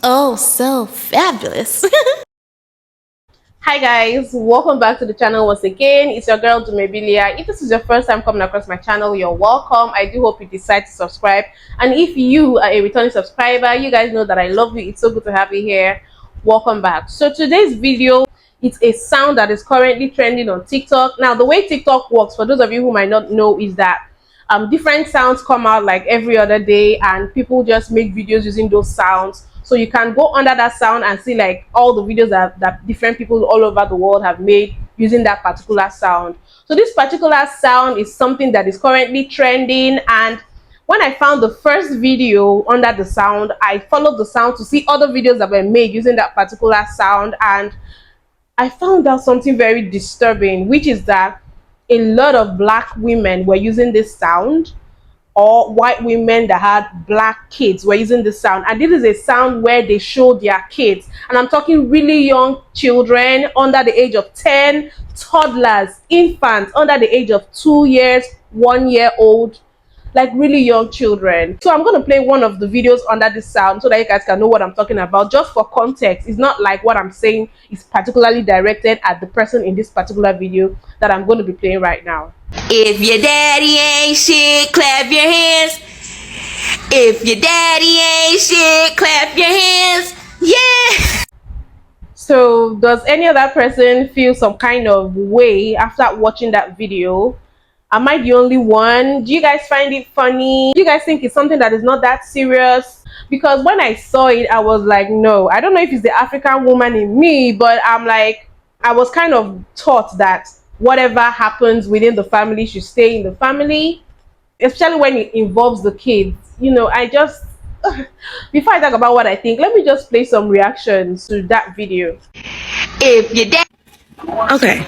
Oh, so fabulous. Hi guys, welcome back to the channel once again. It's your girl Dumebi. If this is your first time coming across my channel, you're welcome. I do hope you decide to subscribe, and if you are a returning subscriber, you guys know that I love you. It's so good to have you here. Welcome back. So today's video, it's a sound that is currently trending on TikTok. Now the way TikTok works, for those of you who might not know, is that different sounds come out like every other day, and people just make videos using those sounds. So you can go under that sound and see like all the videos that different people all over the world have made using that particular sound. So this particular sound is something that is currently trending, and when I found the first video under the sound, I followed the sound to see other videos that were made using that particular sound, and I found out something very disturbing, which is that a lot of black women were using this sound, or white women that had black kids were using this sound. And this is a sound where they show their kids, and I'm talking really young children under the age of 10, toddlers, infants under the age of 2 years, 1 year old, like really young children. So I'm going to play one of the videos under this sound so that you guys can know what I'm talking about. Just for context, it's not like what I'm saying is particularly directed at the person in this particular video that I'm going to be playing right now. If your daddy ain't shit, clap your hands. If your daddy ain't shit, clap your hands. Yeah. So does any other person feel some kind of way after watching that video? Am I the only one? Do you guys find it funny? Do you guys think it's something that is not that serious? Because when I saw it, I was like, no, I don't know if it's the African woman in me, but I'm like, I was kind of taught that whatever happens within the family should stay in the family, especially when it involves the kids. You know, I just, before I talk about what I think, let me just play some reactions to that video. If your dad. Okay.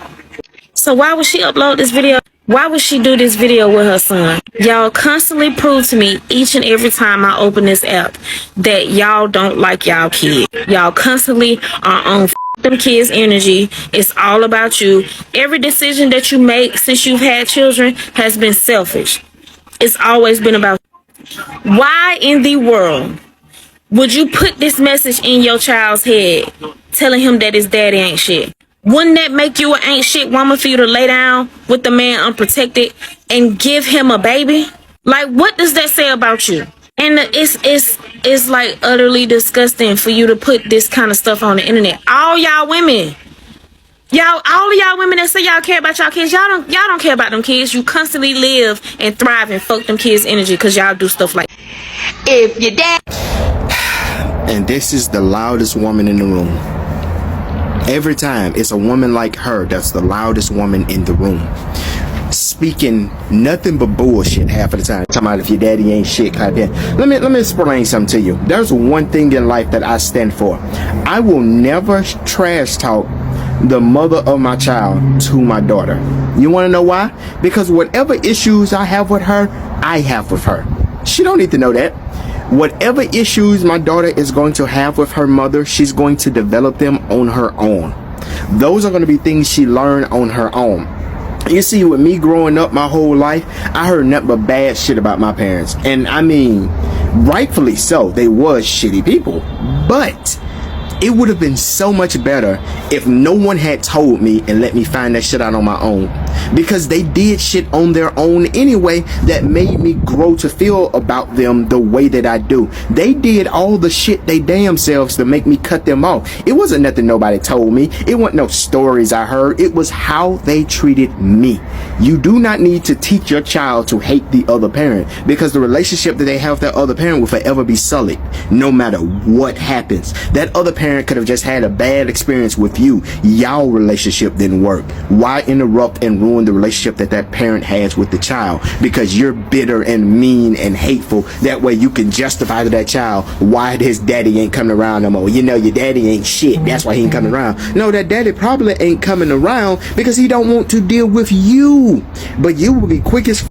So why would she upload this video? Why would she do this video with her son? Y'all constantly prove to me each and every time I open this app that y'all don't like y'all kids. Y'all constantly are on them kids' energy. It's all about you. Every decision that you make since you've had children has been selfish. It's always been about you. Why in the world would you put this message in your child's head telling him that his daddy ain't shit? Wouldn't that make you an ain't shit woman for you to lay down with the man unprotected and give him a baby? Like, what does that say about you? And it's like utterly disgusting for you to put this kind of stuff on the internet. All y'all women, all of y'all women that say y'all care about y'all kids, y'all don't care about them kids. You constantly live and thrive and fuck them kids' energy because y'all do stuff like, if your dad. And this is the loudest woman in the room. Every time it's a woman like her that's the loudest woman in the room, speaking nothing but bullshit half of the time. Talking about if your daddy ain't shit, kind of. Let me explain something to you. There's one thing in life that I stand for. I will never trash talk the mother of my child to my daughter. You want to know why? Because whatever issues I have with her, I have with her. She don't need to know that. Whatever issues my daughter is going to have with her mother, she's going to develop them on her own. Those are going to be things she learned on her own. You see, with me growing up my whole life, I heard nothing but bad shit about my parents. And I mean, rightfully so, they was shitty people. But it would have been so much better if no one had told me and let me find that shit out on my own. Because they did shit on their own anyway that made me grow to feel about them the way that I do. They did all the shit they damn selves to make me cut them off. It wasn't nothing nobody told me. It wasn't no stories I heard. It was how they treated me. You do not need to teach your child to hate the other parent, because the relationship that they have with that other parent will forever be sullied no matter what happens. That other parent could have just had a bad experience with you. Y'all relationship didn't work. Why interrupt and ruin the relationship that that parent has with the child because you're bitter and mean and hateful? That way you can justify to that child why his daddy ain't coming around no more. You know, your daddy ain't shit, that's why he ain't coming around. No, that daddy probably ain't coming around because he don't want to deal with you. But you will be quick as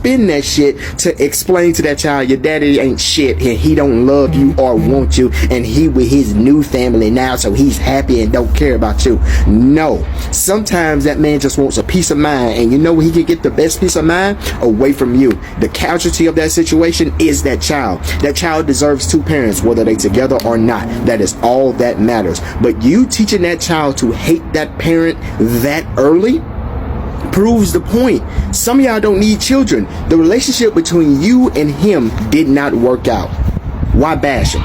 spin that shit to explain to that child your daddy ain't shit and he don't love you or want you, and he with his new family now, so he's happy and don't care about you. No, sometimes that man just wants a peace of mind, and you know where he can get the best peace of mind? Away from you. The casualty of that situation is that child. That child deserves two parents, whether they together or not. That is all that matters. But you teaching that child to hate that parent that early proves the point. Some of y'all don't need children. The relationship between you and him did not work out. Why bash him?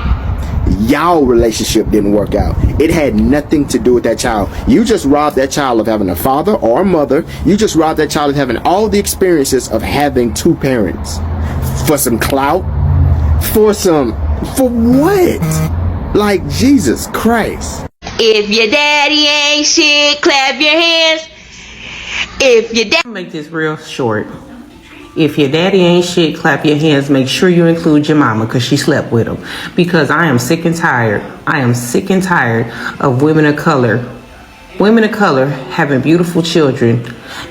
Y'all relationship didn't work out. It had nothing to do with that child. You just robbed that child of having a father or a mother. You just robbed that child of having all the experiences of having two parents. For some clout? For what? Like, Jesus Christ. If your daddy ain't shit, clap your hands. If your daddy... Make this real short. If your daddy ain't shit, clap your hands. Make sure you include your mama, because she slept with him. Because I am sick and tired. I am sick and tired of women of color having beautiful children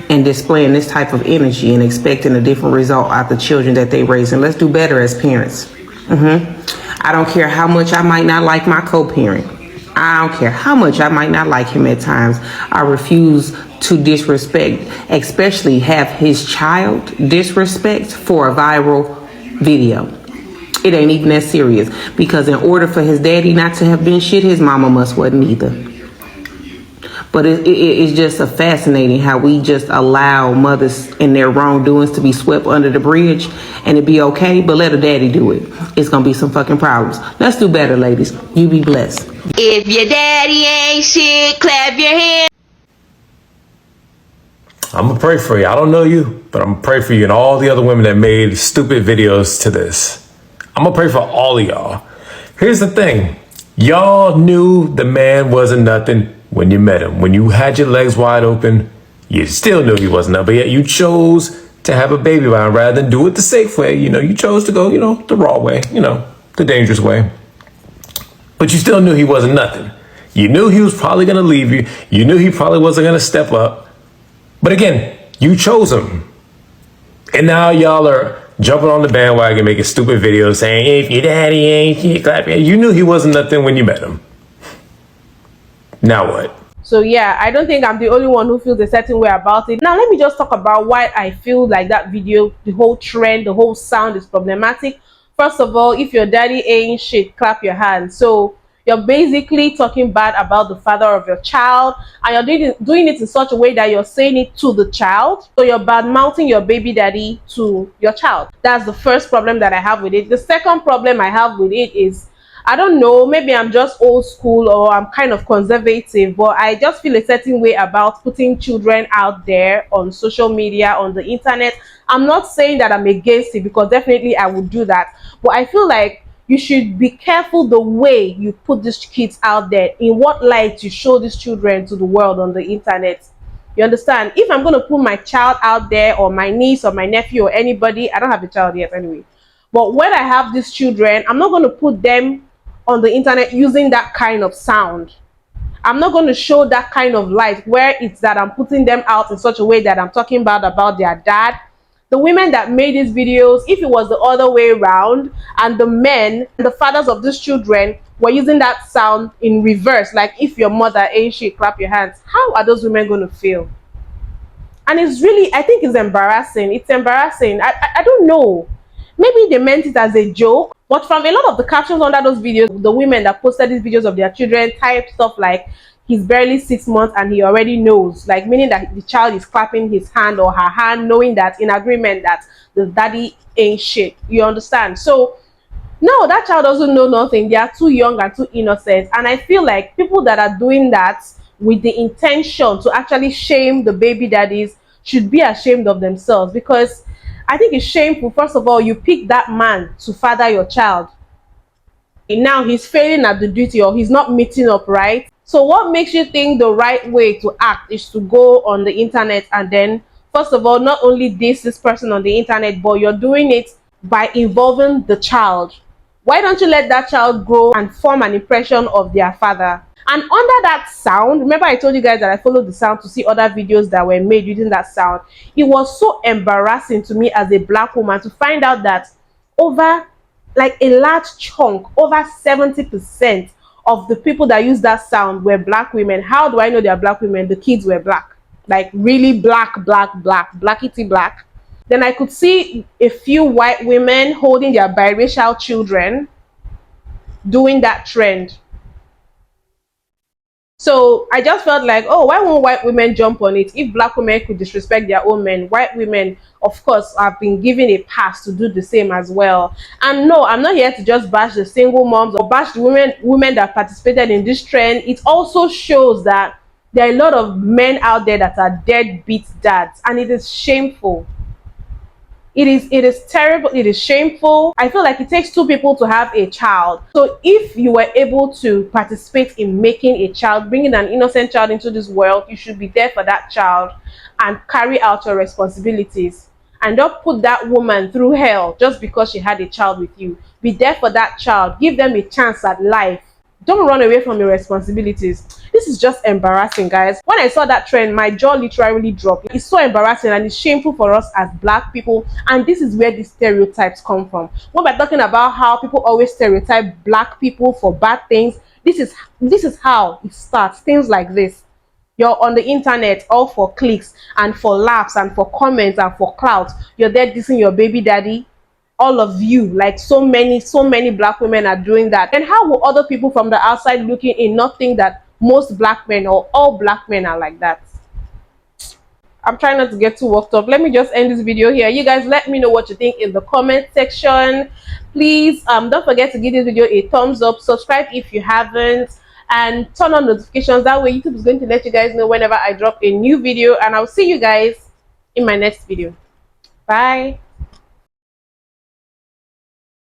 and displaying this type of energy and expecting a different result out the children that they raise. And let's do better as parents. I don't care how much I might not like my co-parent. I don't care how much I might not like him at times. I refuse to disrespect, especially have his child disrespect for a viral video. It ain't even that serious, because in order for his daddy not to have been shit, his mama must wasn't either. But it's just a fascinating how we just allow mothers and their wrongdoings to be swept under the bridge and it be okay, but let a daddy do it. It's gonna be some fucking problems. Let's do better, ladies. You be blessed. If your daddy ain't shit, clap your hands. I'm gonna pray for you. I don't know you, but I'm gonna pray for you and all the other women that made stupid videos to this. I'm gonna pray for all of y'all. Here's the thing. Y'all knew the man wasn't nothing when you met him. When you had your legs wide open, you still knew he wasn't nothing, but yet you chose to have a baby by him rather than do it the safe way. You chose to go, the raw way, the dangerous way. But you still knew he wasn't nothing. You knew he was probably gonna leave you. You knew he probably wasn't gonna step up. But again, you chose him. And now y'all are jumping on the bandwagon, making stupid videos saying, if your daddy ain't shit, clap your hands. You knew he wasn't nothing when you met him. Now what? So yeah, I don't think I'm the only one who feels a certain way about it. Now let me just talk about why I feel like that video, the whole trend, the whole sound is problematic. First of all, if your daddy ain't shit, clap your hands. So you're basically talking bad about the father of your child, and you're doing it in such a way that you're saying it to the child. So you're bad mouthing your baby daddy to your child. That's the first problem that I have with it. The second problem I have with it is, I don't know, maybe I'm just old school or I'm kind of conservative, but I just feel a certain way about putting children out there on social media, on the internet. I'm not saying that I'm against it, because definitely I would do that, but I feel like you should be careful the way you put these kids out there, in what light you show these children to the world on the internet. You understand? If I'm going to put my child out there, or my niece or my nephew or anybody, I don't have a child yet anyway, but when I have these children, I'm not going to put them on the internet using that kind of sound. I'm not going to show that kind of light where it's that I'm putting them out in such a way that I'm talking bad about their dad. The women that made these videos, if it was the other way around, and the men, the fathers of these children, were using that sound in reverse, like if your mother ain't shit, clap your hands, how are those women going to feel? And it's really, I think it's embarrassing. It's embarrassing. I don't know. Maybe they meant it as a joke, but from a lot of the captions under those videos, the women that posted these videos of their children typed stuff like, he's barely 6 months and he already knows, like meaning that the child is clapping his hand or her hand, knowing that, in agreement that the daddy ain't shit. You understand? So no, that child doesn't know nothing. They are too young and too innocent. And I feel like people that are doing that with the intention to actually shame the baby daddies should be ashamed of themselves, because I think it's shameful. First of all, you pick that man to father your child. Now he's failing at the duty, or he's not meeting up, right? So what makes you think the right way to act is to go on the internet and then, first of all, not only diss this person on the internet, but you're doing it by involving the child. Why don't you let that child grow and form an impression of their father? And under that sound, remember I told you guys that I followed the sound to see other videos that were made using that sound. It was so embarrassing to me as a black woman to find out that over, like, a large chunk, over 70% of the people that use that sound were black women. How do I know they are black women? The kids were black, like really black, blackity black. Then I could see a few white women holding their biracial children doing that trend. So I just felt like, oh, why won't white women jump on it? If black women could disrespect their own men, white women, of course, have been given a pass to do the same as well. And no, I'm not here to just bash the single moms or bash the women that participated in this trend. It also shows that there are a lot of men out there that are deadbeat dads, and it is shameful. It is terrible. It is shameful. I feel like it takes two people to have a child. So if you were able to participate in making a child, bringing an innocent child into this world, you should be there for that child and carry out your responsibilities. And don't put that woman through hell just because she had a child with you. Be there for that child. Give them a chance at life. Don't run away from your responsibilities. This is just embarrassing, guys. When I saw that trend, my jaw literally dropped. It's so embarrassing and it's shameful for us as black people, and this is where these stereotypes come from. When we're talking about how people always stereotype black people for bad things, this is how it starts. Things like this. You're on the internet all for clicks and for laughs and for comments and for clout. You're there dissing your baby daddy. All of you, like so many black women are doing that. And how will other people from the outside looking in not think that most black men or all black men are like that? I'm trying not to get too worked up. Let me just end this video here. You guys, let me know what you think in the comment section. Please don't forget to give this video a thumbs up, subscribe if you haven't, and turn on notifications. That way YouTube is going to let you guys know whenever I drop a new video, and I'll see you guys in my next video. Bye.